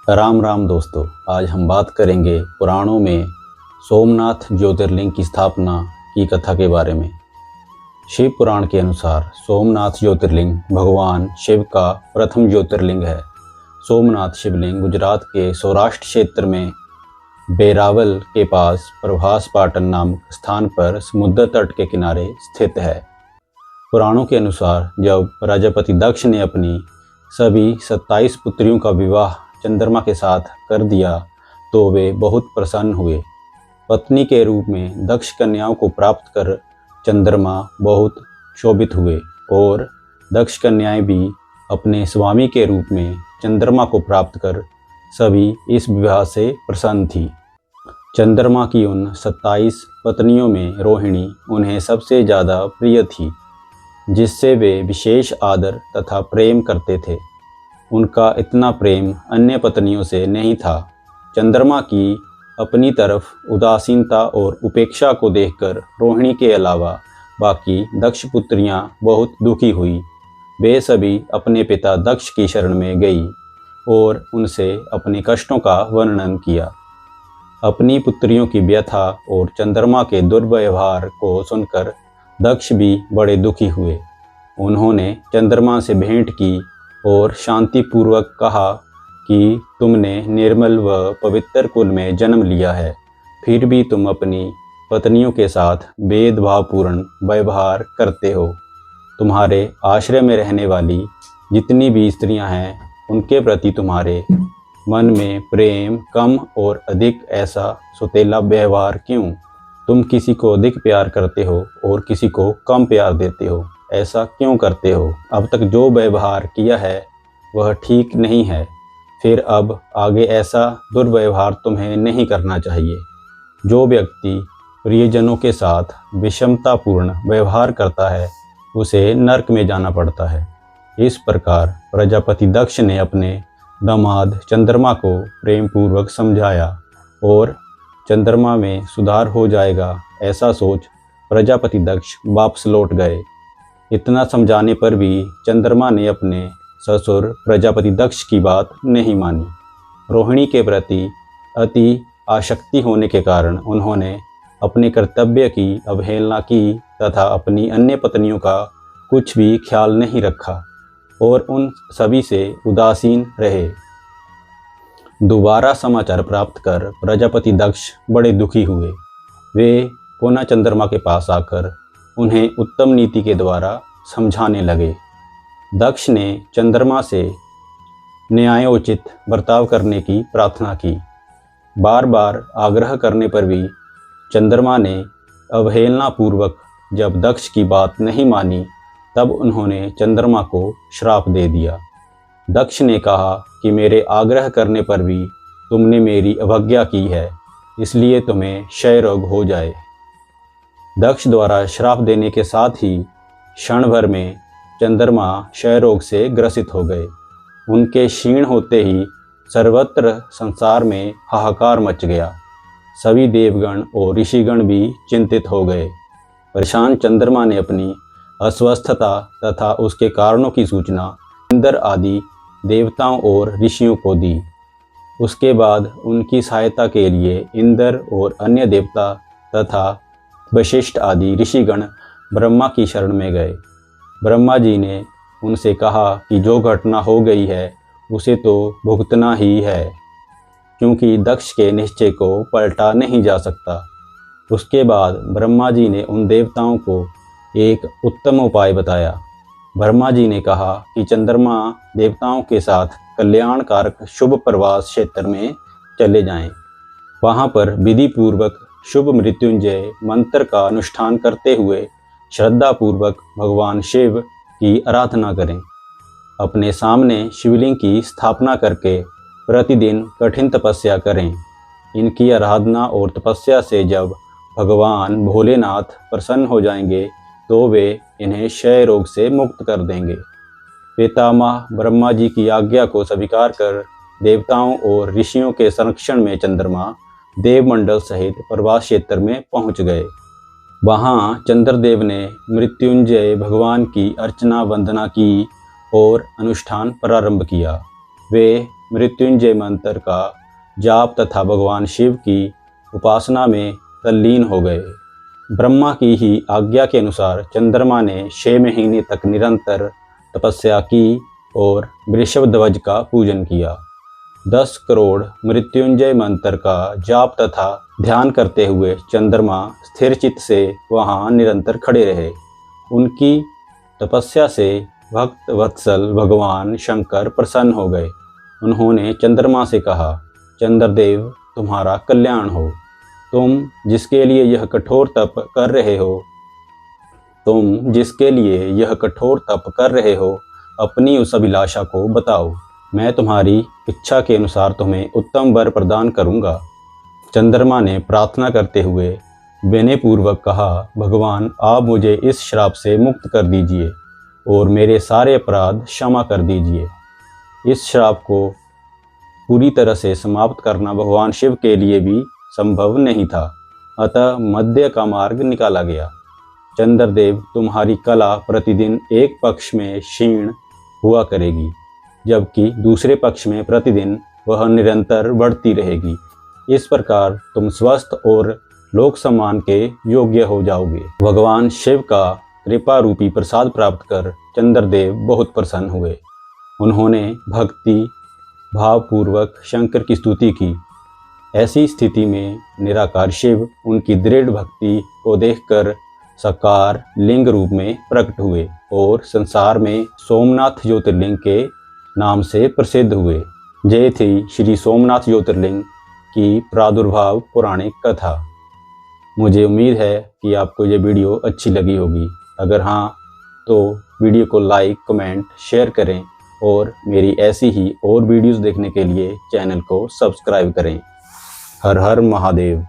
राम राम दोस्तों। आज हम बात करेंगे पुराणों में सोमनाथ ज्योतिर्लिंग की स्थापना की कथा के बारे में। शिव पुराण के अनुसार सोमनाथ ज्योतिर्लिंग भगवान शिव का प्रथम ज्योतिर्लिंग है। सोमनाथ शिवलिंग गुजरात के सौराष्ट्र क्षेत्र में बेरावल के पास प्रभास पाटन नामक स्थान पर समुद्र तट के किनारे स्थित है। पुराणों के अनुसार जब प्रजापति दक्ष ने अपनी सभी 27 पुत्रियों का विवाह चंद्रमा के साथ कर दिया तो वे बहुत प्रसन्न हुए। पत्नी के रूप में दक्ष कन्याओं को प्राप्त कर चंद्रमा बहुत शोभित हुए और दक्ष कन्याएं भी अपने स्वामी के रूप में चंद्रमा को प्राप्त कर सभी इस विवाह से प्रसन्न थी। चंद्रमा की उन 27 पत्नियों में रोहिणी उन्हें सबसे ज़्यादा प्रिय थी, जिससे वे विशेष आदर तथा प्रेम करते थे। उनका इतना प्रेम अन्य पत्नियों से नहीं था। चंद्रमा की अपनी तरफ उदासीनता और उपेक्षा को देखकर रोहिणी के अलावा बाकी दक्ष पुत्रियां बहुत दुखी हुई। वे सभी अपने पिता दक्ष की शरण में गई और उनसे अपने कष्टों का वर्णन किया। अपनी पुत्रियों की व्यथा और चंद्रमा के दुर्व्यवहार को सुनकर दक्ष भी बड़े दुखी हुए। उन्होंने चंद्रमा से भेंट की और शांतिपूर्वक कहा कि तुमने निर्मल व पवित्र कुल में जन्म लिया है, फिर भी तुम अपनी पत्नियों के साथ भेदभावपूर्ण व्यवहार करते हो। तुम्हारे आश्रय में रहने वाली जितनी भी स्त्रियां हैं, उनके प्रति तुम्हारे मन में प्रेम कम और अधिक ऐसा सुतेला व्यवहार क्यों? तुम किसी को अधिक प्यार करते हो और किसी को कम प्यार देते हो, ऐसा क्यों करते हो? अब तक जो व्यवहार किया है वह ठीक नहीं है, फिर अब आगे ऐसा दुर्व्यवहार तुम्हें नहीं करना चाहिए। जो व्यक्ति प्रियजनों के साथ विषमतापूर्ण व्यवहार करता है, उसे नरक में जाना पड़ता है। इस प्रकार प्रजापति दक्ष ने अपने दामाद चंद्रमा को प्रेम पूर्वक समझाया और चंद्रमा में सुधार हो जाएगा, ऐसा सोच प्रजापति दक्ष वापस लौट गए। इतना समझाने पर भी चंद्रमा ने अपने ससुर प्रजापति दक्ष की बात नहीं मानी। रोहिणी के प्रति अति आसक्ति होने के कारण उन्होंने अपने कर्तव्य की अवहेलना की तथा अपनी अन्य पत्नियों का कुछ भी ख्याल नहीं रखा और उन सभी से उदासीन रहे। दोबारा समाचार प्राप्त कर प्रजापति दक्ष बड़े दुखी हुए। वे पुनः चंद्रमा के पास आकर उन्हें उत्तम नीति के द्वारा समझाने लगे। दक्ष ने चंद्रमा से न्यायोचित बर्ताव करने की प्रार्थना की। बार बार आग्रह करने पर भी चंद्रमा ने अवहेलनापूर्वक जब दक्ष की बात नहीं मानी, तब उन्होंने चंद्रमा को श्राप दे दिया। दक्ष ने कहा कि मेरे आग्रह करने पर भी तुमने मेरी अवज्ञा की है, इसलिए तुम्हें क्षय रोग हो जाए। दक्ष द्वारा श्राप देने के साथ ही क्षण भर में चंद्रमा क्षय रोग से ग्रसित हो गए। उनके क्षीण होते ही सर्वत्र संसार में हाहाकार मच गया। सभी देवगण और ऋषिगण भी चिंतित हो गए। परेशान चंद्रमा ने अपनी अस्वस्थता तथा उसके कारणों की सूचना इंद्र आदि देवताओं और ऋषियों को दी। उसके बाद उनकी सहायता के लिए इंद्र और अन्य देवता तथा वशिष्ठ आदि ऋषिगण ब्रह्मा की शरण में गए। ब्रह्मा जी ने उनसे कहा कि जो घटना हो गई है उसे तो भुगतना ही है, क्योंकि दक्ष के निश्चय को पलटा नहीं जा सकता। उसके बाद ब्रह्मा जी ने उन देवताओं को एक उत्तम उपाय बताया। ब्रह्मा जी ने कहा कि चंद्रमा देवताओं के साथ कल्याणकारक शुभ प्रवास क्षेत्र में चले जाएं। वहाँ पर विधि पूर्वक शुभ मृत्युंजय मंत्र का अनुष्ठान करते हुए श्रद्धापूर्वक भगवान शिव की आराधना करें। अपने सामने शिवलिंग की स्थापना करके प्रतिदिन कठिन तपस्या करें। इनकी आराधना और तपस्या से जब भगवान भोलेनाथ प्रसन्न हो जाएंगे तो वे इन्हें क्षय रोग से मुक्त कर देंगे। पितामह ब्रह्मा जी की आज्ञा को स्वीकार कर देवताओं और ऋषियों के संरक्षण में चंद्रमा देवमंडल सहित प्रवास क्षेत्र में पहुंच गए। वहाँ चंद्रदेव ने मृत्युंजय भगवान की अर्चना वंदना की और अनुष्ठान प्रारंभ किया। वे मृत्युंजय मंत्र का जाप तथा भगवान शिव की उपासना में तल्लीन हो गए। ब्रह्मा की ही आज्ञा के अनुसार चंद्रमा ने 6 महीने तक निरंतर तपस्या की और वृषभध्वज का पूजन किया। 10 करोड़ मृत्युंजय मंत्र का जाप तथा ध्यान करते हुए चंद्रमा स्थिर चित्त से वहां निरंतर खड़े रहे। उनकी तपस्या से भक्त वत्सल भगवान शंकर प्रसन्न हो गए। उन्होंने चंद्रमा से कहा, चंद्रदेव तुम्हारा कल्याण हो। तुम जिसके लिए यह कठोर तप कर रहे हो अपनी उस अभिलाषा को बताओ। मैं तुम्हारी इच्छा के अनुसार तुम्हें उत्तम वर प्रदान करूंगा। चंद्रमा ने प्रार्थना करते हुए विनयपूर्वक कहा, भगवान आप मुझे इस श्राप से मुक्त कर दीजिए और मेरे सारे अपराध क्षमा कर दीजिए। इस श्राप को पूरी तरह से समाप्त करना भगवान शिव के लिए भी संभव नहीं था, अतः मध्य का मार्ग निकाला गया। चंद्रदेव तुम्हारी कला प्रतिदिन एक पक्ष में क्षीण हुआ करेगी, जबकि दूसरे पक्ष में प्रतिदिन वह निरंतर बढ़ती रहेगी। इस प्रकार तुम स्वस्थ और लोक सम्मान के योग्य हो जाओगे। भगवान शिव का कृपा रूपी प्रसाद प्राप्त कर चंद्रदेव बहुत प्रसन्न हुए। उन्होंने भक्ति भावपूर्वक शंकर की स्तुति की। ऐसी स्थिति में निराकार शिव उनकी दृढ़ भक्ति को देखकर साकार लिंग रूप में प्रकट हुए और संसार में सोमनाथ ज्योतिर्लिंग के नाम से प्रसिद्ध हुए। ये थी श्री सोमनाथ ज्योतिर्लिंग की प्रादुर्भाव पौराणिक कथा। मुझे उम्मीद है कि आपको ये वीडियो अच्छी लगी होगी। अगर हाँ तो वीडियो को लाइक, कमेंट, शेयर करें और मेरी ऐसी ही और वीडियोस देखने के लिए चैनल को सब्सक्राइब करें। हर हर महादेव।